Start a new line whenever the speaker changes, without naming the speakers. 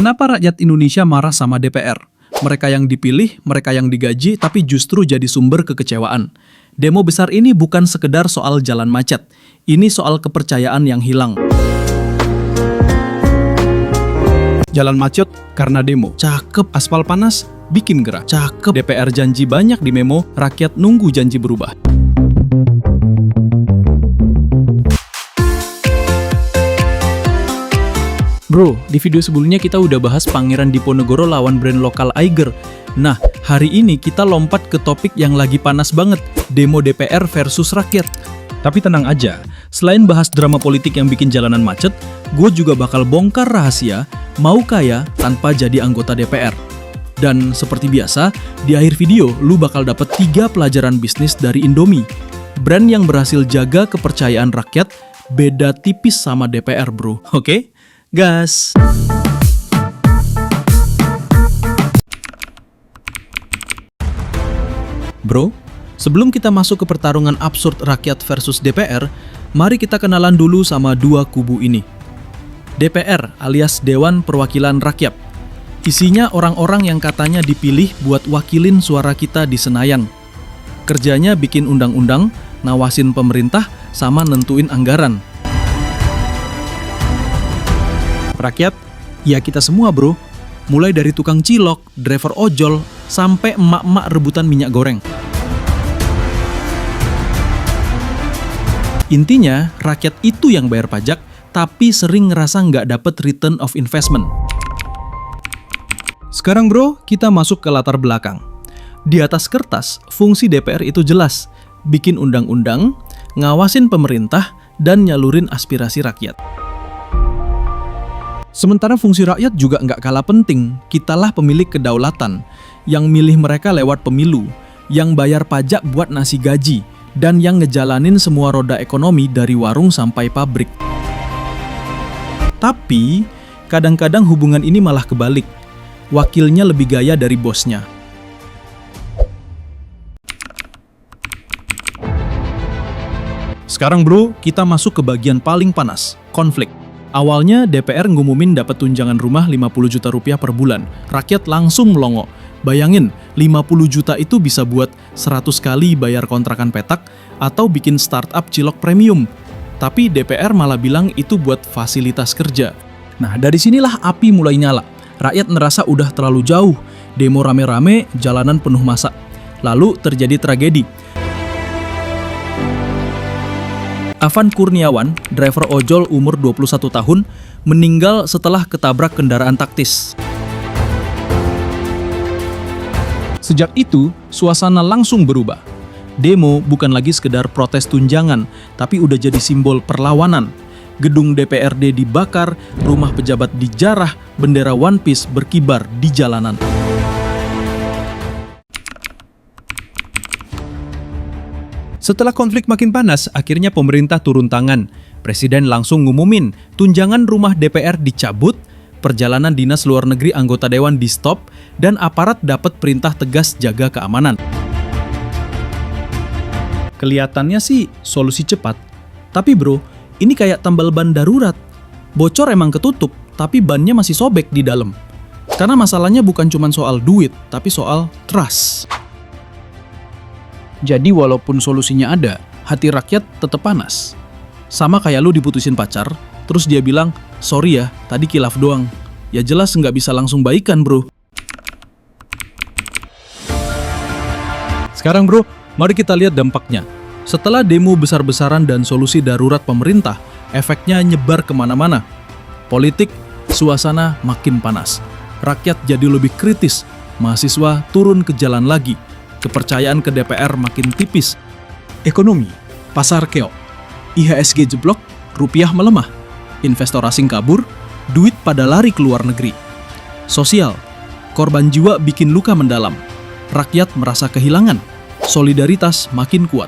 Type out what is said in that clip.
Kenapa rakyat Indonesia marah sama DPR? Mereka yang dipilih, mereka yang digaji, tapi justru jadi sumber kekecewaan. Demo besar ini bukan sekedar soal jalan macet. Ini soal kepercayaan yang hilang. Jalan macet karena demo. Cakep. Aspal panas, bikin gerah. Cakep. DPR janji banyak di memo, rakyat nunggu janji berubah. Bro, di video sebelumnya kita udah bahas Pangeran Diponegoro lawan brand lokal Eiger. Nah, hari ini kita lompat ke topik yang lagi panas banget, demo DPR versus rakyat. Tapi tenang aja, selain bahas drama politik yang bikin jalanan macet, gue juga bakal bongkar rahasia mau kaya tanpa jadi anggota DPR. Dan seperti biasa, di akhir video lu bakal dapet 3 pelajaran bisnis dari Indomie. Brand yang berhasil jaga kepercayaan rakyat beda tipis sama DPR, bro. Oke? Gas! Bro, sebelum kita masuk ke pertarungan absurd rakyat versus DPR, mari kita kenalan dulu sama dua kubu ini. DPR alias Dewan Perwakilan Rakyat. Isinya orang-orang yang katanya dipilih buat wakilin suara kita di Senayan. Kerjanya bikin undang-undang, ngawasin pemerintah, sama nentuin anggaran. Rakyat, ya kita semua bro. Mulai dari tukang cilok, driver ojol, sampai emak-emak rebutan minyak goreng. Intinya, rakyat itu yang bayar pajak, tapi sering ngerasa nggak dapet return of investment. Sekarang bro, kita masuk ke latar belakang. Di atas kertas, fungsi DPR itu jelas. Bikin undang-undang, ngawasin pemerintah, dan nyalurin aspirasi rakyat. Sementara fungsi rakyat juga nggak kalah penting. Kitalah pemilik kedaulatan, yang milih mereka lewat pemilu, yang bayar pajak buat nasi gaji, dan yang ngejalanin semua roda ekonomi dari warung sampai pabrik. Tapi, kadang-kadang hubungan ini malah kebalik. Wakilnya lebih gaya dari bosnya. Sekarang bro, kita masuk ke bagian paling panas, konflik. Awalnya DPR ngumumin dapat tunjangan rumah 50 juta rupiah per bulan. Rakyat langsung melongo. Bayangin, 50 juta itu bisa buat 100 kali bayar kontrakan petak atau bikin startup cilok premium. Tapi DPR malah bilang itu buat fasilitas kerja. Nah, dari sinilah api mulai nyala. Rakyat ngerasa udah terlalu jauh. Demo rame-rame, jalanan penuh massa. Lalu terjadi tragedi. Afan Kurniawan, driver ojol umur 21 tahun, meninggal setelah ketabrak kendaraan taktis. Sejak itu, suasana langsung berubah. Demo bukan lagi sekedar protes tunjangan, tapi udah jadi simbol perlawanan. Gedung DPRD dibakar, rumah pejabat dijarah, bendera One Piece berkibar di jalanan. Setelah konflik makin panas, akhirnya pemerintah turun tangan. Presiden langsung ngumumin, tunjangan rumah DPR dicabut, perjalanan dinas luar negeri anggota dewan di stop, dan aparat dapat perintah tegas jaga keamanan. Kelihatannya sih solusi cepat. Tapi bro, ini kayak tambal ban darurat. Bocor emang ketutup, tapi bannya masih sobek di dalam. Karena masalahnya bukan cuma soal duit, tapi soal trust. Jadi walaupun solusinya ada, hati rakyat tetap panas. Sama kayak lu diputusin pacar, terus dia bilang, sorry ya, tadi kilaf doang. Ya jelas nggak bisa langsung baikan bro. Sekarang bro, mari kita lihat dampaknya. Setelah demo besar-besaran dan solusi darurat pemerintah, efeknya nyebar kemana-mana. Politik, suasana makin panas. Rakyat jadi lebih kritis, mahasiswa turun ke jalan lagi. Kepercayaan ke DPR makin tipis. Ekonomi, pasar keok, IHSG jeblok, rupiah melemah, investor asing kabur, duit pada lari ke luar negeri. Sosial, korban jiwa bikin luka mendalam, rakyat merasa kehilangan, solidaritas makin kuat.